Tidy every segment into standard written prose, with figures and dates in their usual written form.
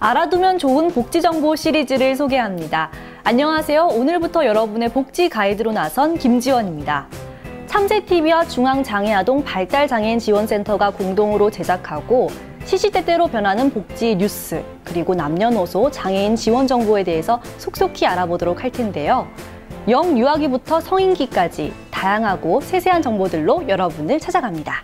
알아두면 좋은 복지정보 시리즈를 소개합니다. 안녕하세요. 오늘부터 여러분의 복지 가이드로 나선 김지원입니다. 참새TV와 중앙장애아동 발달장애인 지원센터가 공동으로 제작하고 시시때때로 변하는 복지 뉴스, 그리고 남녀노소 장애인 지원 정보에 대해서 속속히 알아보도록 할 텐데요. 영유아기부터 성인기까지 다양하고 세세한 정보들로 여러분을 찾아갑니다.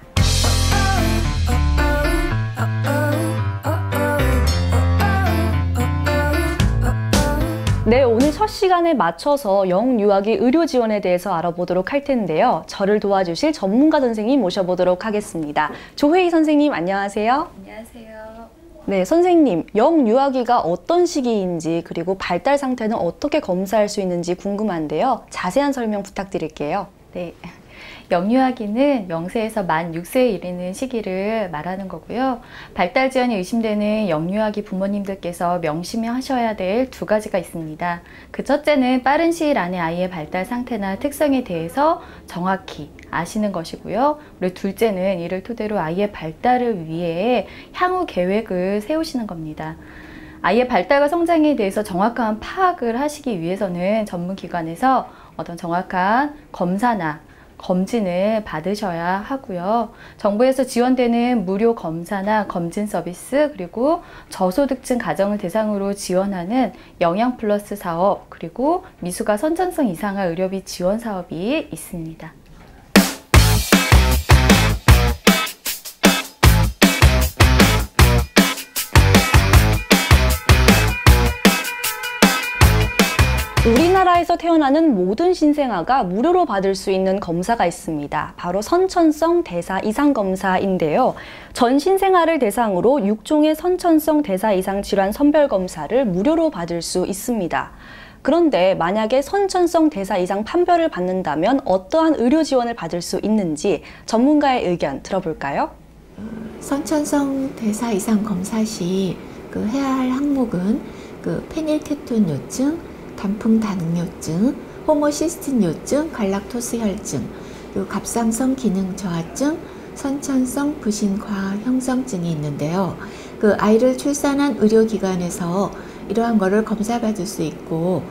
네, 오늘 첫 시간에 맞춰서 영유아기 의료 지원에 대해서 알아보도록 할 텐데요. 저를 도와주실 전문가 선생님 모셔보도록 하겠습니다. 조혜희 선생님, 안녕하세요. 안녕하세요. 네, 선생님, 영유아기가 어떤 시기인지 그리고 발달 상태는 어떻게 검사할 수 있는지 궁금한데요. 자세한 설명 부탁드릴게요. 네. 영유아기는 0세에서 만 6세에 이르는 시기를 말하는 거고요. 발달 지연이 의심되는 영유아기 부모님들께서 명심하셔야 될 두 가지가 있습니다. 그 첫째는 빠른 시일 안에 아이의 발달 상태나 특성에 대해서 정확히 아시는 것이고요. 그리고 둘째는 이를 토대로 아이의 발달을 위해 향후 계획을 세우시는 겁니다. 아이의 발달과 성장에 대해서 정확한 파악을 하시기 위해서는 전문기관에서 어떤 정확한 검사나 검진을 받으셔야 하고요. 정부에서 지원되는 무료 검사나 검진 서비스, 그리고 저소득층 가정을 대상으로 지원하는 영양플러스 사업, 그리고 미숙아 선천성 이상화 의료비 지원 사업이 있습니다. 우리나라에서 태어나는 모든 신생아가 무료로 받을 수 있는 검사가 있습니다. 바로 선천성 대사 이상 검사인데요. 전 신생아를 대상으로 6종의 선천성 대사 이상 질환 선별 검사를 무료로 받을 수 있습니다. 그런데 만약에 선천성 대사 이상 판별을 받는다면 어떠한 의료 지원을 받을 수 있는지 전문가의 의견 들어볼까요? 선천성 대사 이상 검사 시 해야 할 항목은 페닐케톤요증, 단풍단응요증, 호모시스틴요증, 갈락토스 혈증, 그리고 갑상선 기능 저하증, 선천성 부신과 형성증이 있는데요. 아이를 출산한 의료기관에서 이러한 거를 검사받을 수 있고,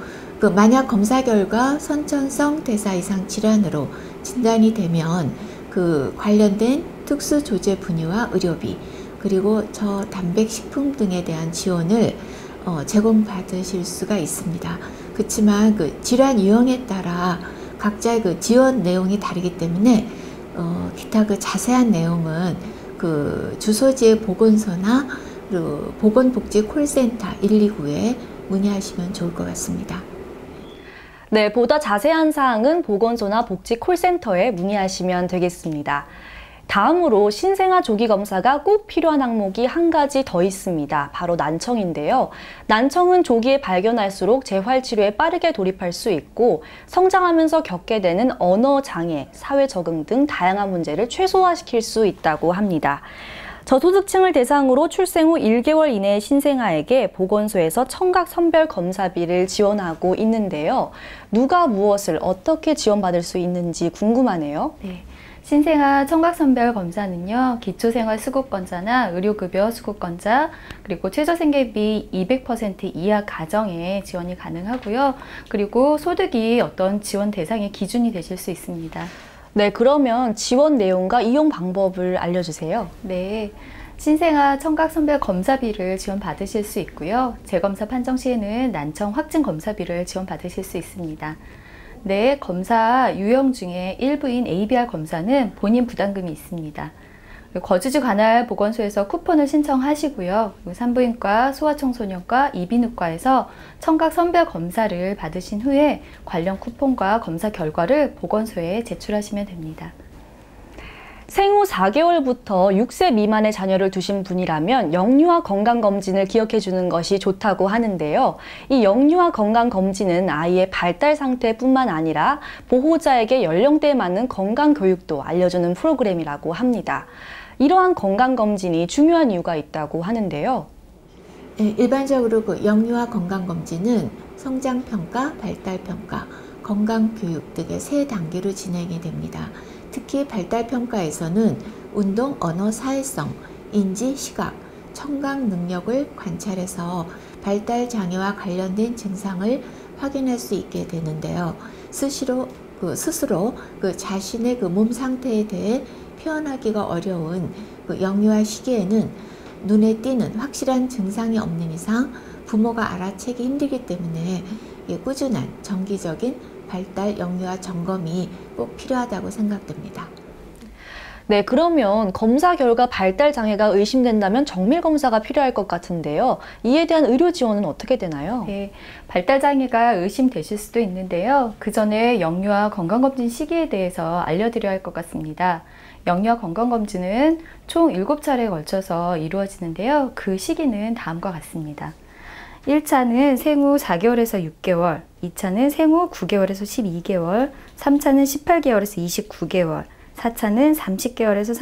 만약 검사 결과 선천성 대사 이상 질환으로 진단이 되면 관련된 특수 조제 분유와 의료비, 그리고 저단백식품 등에 대한 지원을 제공받으실 수가 있습니다. 그렇지만 질환 유형에 따라 각자의 지원 내용이 다르기 때문에 기타 자세한 내용은 주소지의 보건소나 보건복지 콜센터 129에 문의하시면 좋을 것 같습니다. 네, 보다 자세한 사항은 보건소나 복지 콜센터에 문의하시면 되겠습니다. 다음으로 신생아 조기 검사가 꼭 필요한 항목이 한 가지 더 있습니다. 바로 난청인데요. 난청은 조기에 발견할수록 재활치료에 빠르게 돌입할 수 있고 성장하면서 겪게 되는 언어 장애, 사회 적응 등 다양한 문제를 최소화시킬 수 있다고 합니다. 저소득층을 대상으로 출생 후 1개월 이내의 신생아에게 보건소에서 청각 선별 검사비를 지원하고 있는데요. 누가 무엇을 어떻게 지원받을 수 있는지 궁금하네요. 네. 신생아 청각선별 검사는요, 기초생활수급권자나 의료급여 수급권자, 그리고 최저생계비 200% 이하 가정에 지원이 가능하고요. 그리고 소득이 어떤 지원 대상의 기준이 되실 수 있습니다. 네, 그러면 지원 내용과 이용 방법을 알려주세요. 네. 신생아 청각선별 검사비를 지원받으실 수 있고요. 재검사 판정 시에는 난청 확진 검사비를 지원받으실 수 있습니다. 네, 검사 유형 중에 일부인 ABR 검사는 본인 부담금이 있습니다. 거주지 관할 보건소에서 쿠폰을 신청하시고요. 산부인과, 소아청소년과, 이비인후과에서 청각 선별 검사를 받으신 후에 관련 쿠폰과 검사 결과를 보건소에 제출하시면 됩니다. 생후 4개월부터 6세 미만의 자녀를 두신 분이라면 영유아 건강검진을 기억해 주는 것이 좋다고 하는데요. 이 영유아 건강검진은 아이의 발달 상태뿐만 아니라 보호자에게 연령대에 맞는 건강교육도 알려주는 프로그램이라고 합니다. 이러한 건강검진이 중요한 이유가 있다고 하는데요. 네, 일반적으로 영유아 건강검진은 성장평가, 발달평가, 건강교육 등의 3단계로 진행이 됩니다. 특히 발달평가에서는 운동, 언어, 사회성, 인지, 시각, 청각 능력을 관찰해서 발달 장애와 관련된 증상을 확인할 수 있게 되는데요. 스스로 자신의 몸 상태에 대해 표현하기가 어려운 영유아 시기에는 눈에 띄는 확실한 증상이 없는 이상 부모가 알아채기 힘들기 때문에 꾸준한 정기적인 발달 영유아 점검이 꼭 필요하다고 생각됩니다. 네, 그러면 검사 결과 발달 장애가 의심된다면 정밀 검사가 필요할 것 같은데요. 이에 대한 의료 지원은 어떻게 되나요? 네, 발달 장애가 의심되실 수도 있는데요. 그 전에 영유아 건강검진 시기에 대해서 알려드려야 할 것 같습니다. 영유아 건강검진은 총 7차례에 걸쳐서 이루어지는데요. 그 시기는 다음과 같습니다. 1차는 생후 4개월에서 6개월, 2차는 생후 9개월에서 12개월, 3차는 18개월에서 29개월, 4차는 30개월에서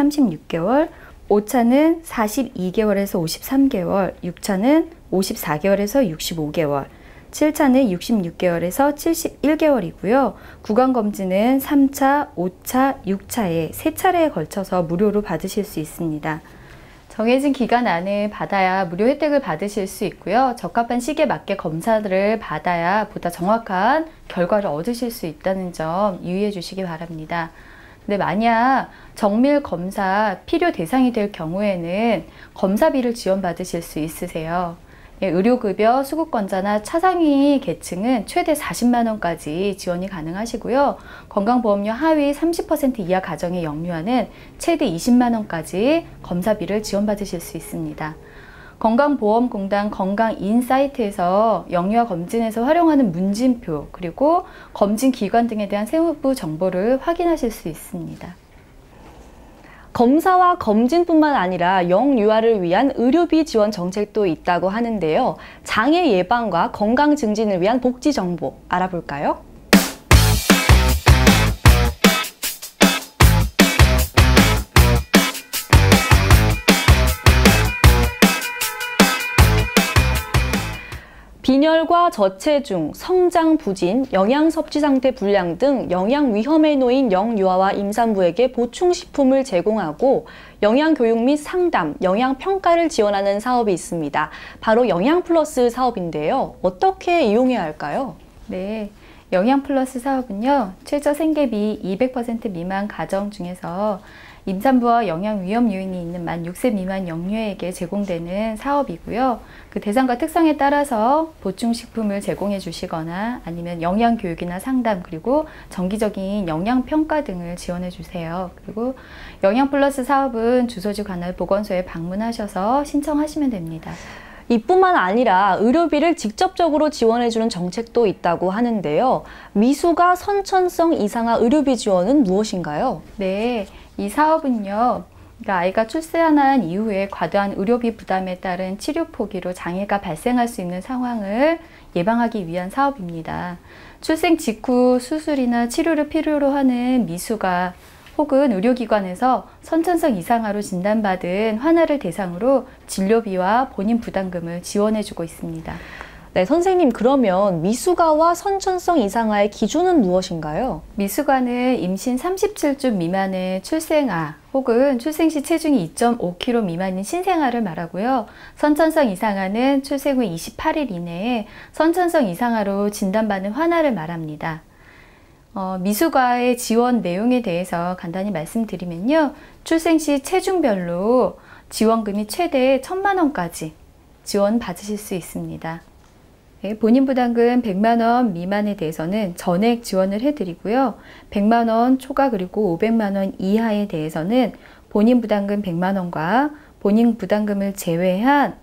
36개월, 5차는 42개월에서 53개월, 6차는 54개월에서 65개월, 7차는 66개월에서 71개월이고요. 구강검진은 3차, 5차, 6차에 3차례에 걸쳐서 무료로 받으실 수 있습니다. 정해진 기간 안에 받아야 무료 혜택을 받으실 수 있고요. 적합한 시기에 맞게 검사를 받아야 보다 정확한 결과를 얻으실 수 있다는 점 유의해 주시기 바랍니다. 근데 만약 정밀 검사 필요 대상이 될 경우에는 검사비를 지원받으실 수 있으세요. 의료급여, 수급권자나 차상위 계층은 최대 40만 원까지 지원이 가능하시고요. 건강보험료 하위 30% 이하 가정의 영유아는 최대 20만 원까지 검사비를 지원받으실 수 있습니다. 건강보험공단 건강인사이트에서 영유아 검진에서 활용하는 문진표 그리고 검진 기관 등에 대한 세부 정보를 확인하실 수 있습니다. 검사와 검진뿐만 아니라 영유아를 위한 의료비 지원 정책도 있다고 하는데요. 장애 예방과 건강 증진을 위한 복지 정보 알아볼까요? 빈혈과 저체중, 성장 부진, 영양 섭취 상태 불량 등 영양 위험에 놓인 영유아와 임산부에게 보충식품을 제공하고 영양 교육 및 상담, 영양 평가를 지원하는 사업이 있습니다. 바로 영양 플러스 사업인데요. 어떻게 이용해야 할까요? 네, 영양 플러스 사업은요. 최저 생계비 200% 미만 가정 중에서 임산부와 영양 위험 요인이 있는 만 6세 미만 영유아에게 제공되는 사업이고요. 그 대상과 특성에 따라서 보충식품을 제공해 주시거나 아니면 영양 교육이나 상담 그리고 정기적인 영양 평가 등을 지원해 주세요. 그리고 영양 플러스 사업은 주소지 관할 보건소에 방문하셔서 신청하시면 됩니다. 이뿐만 아니라 의료비를 직접적으로 지원해주는 정책도 있다고 하는데요. 미수가 선천성 이상화 의료비 지원은 무엇인가요? 네, 이 사업은요. 그러니까 아이가 출산한 이후에 과도한 의료비 부담에 따른 치료 포기로 장애가 발생할 수 있는 상황을 예방하기 위한 사업입니다. 출생 직후 수술이나 치료를 필요로 하는 미수가 혹은 의료기관에서 선천성 이상화로 진단받은 환자를 대상으로 진료비와 본인 부담금을 지원해주고 있습니다. 네, 선생님, 그러면 미수가와 선천성 이상화의 기준은 무엇인가요? 미수가는 임신 37주 미만의 출생아 혹은 출생 시 체중이 2.5kg 미만인 신생아를 말하고요. 선천성 이상화는 출생 후 28일 이내에 선천성 이상화로 진단받는 환자를 말합니다. 미수가의 지원 내용에 대해서 간단히 말씀드리면요. 출생 시 체중별로 지원금이 최대 1,000만 원까지 지원받으실 수 있습니다. 네, 본인 부담금 100만 원 미만에 대해서는 전액 지원을 해드리고요. 100만 원 초과 그리고 500만 원 이하에 대해서는 본인 부담금 100만 원과 본인 부담금을 제외한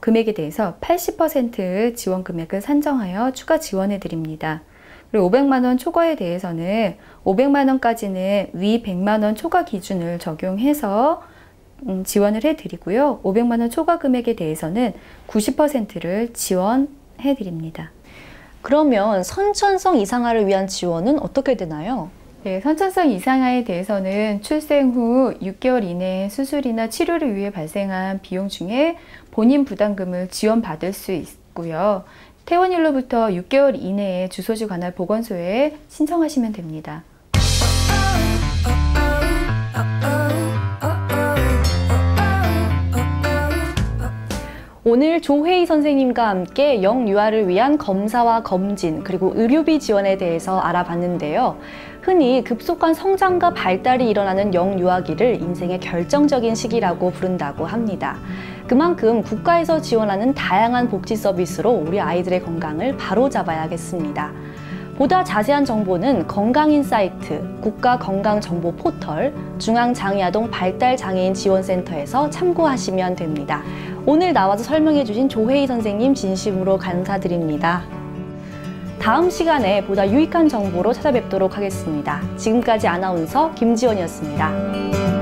금액에 대해서 80% 지원 금액을 산정하여 추가 지원해 드립니다. 그리고 500만 원 초과에 대해서는 500만 원까지는 위 100만 원 초과 기준을 적용해서 지원을 해드리고요. 500만 원 초과 금액에 대해서는 90%를 지원해 드립니다. 그러면 선천성 이상화를 위한 지원은 어떻게 되나요? 네, 선천성 이상화에 대해서는 출생 후 6개월 이내에 수술이나 치료를 위해 발생한 비용 중에 본인 부담금을 지원받을 수 있고요. 퇴원일로부터 6개월 이내에 주소지 관할 보건소에 신청하시면 됩니다. 오늘 조회희 선생님과 함께 영유아를 위한 검사와 검진 그리고 의료비 지원에 대해서 알아봤는데요. 흔히 급속한 성장과 발달이 일어나는 영유아기를 인생의 결정적인 시기라고 부른다고 합니다. 그만큼 국가에서 지원하는 다양한 복지 서비스로 우리 아이들의 건강을 바로잡아야겠습니다. 보다 자세한 정보는 건강인사이트, 국가건강정보 포털, 중앙장애아동 발달장애인 지원센터에서 참고하시면 됩니다. 오늘 나와서 설명해주신 조회희 선생님 진심으로 감사드립니다. 다음 시간에 보다 유익한 정보로 찾아뵙도록 하겠습니다. 지금까지 아나운서 김지원이었습니다.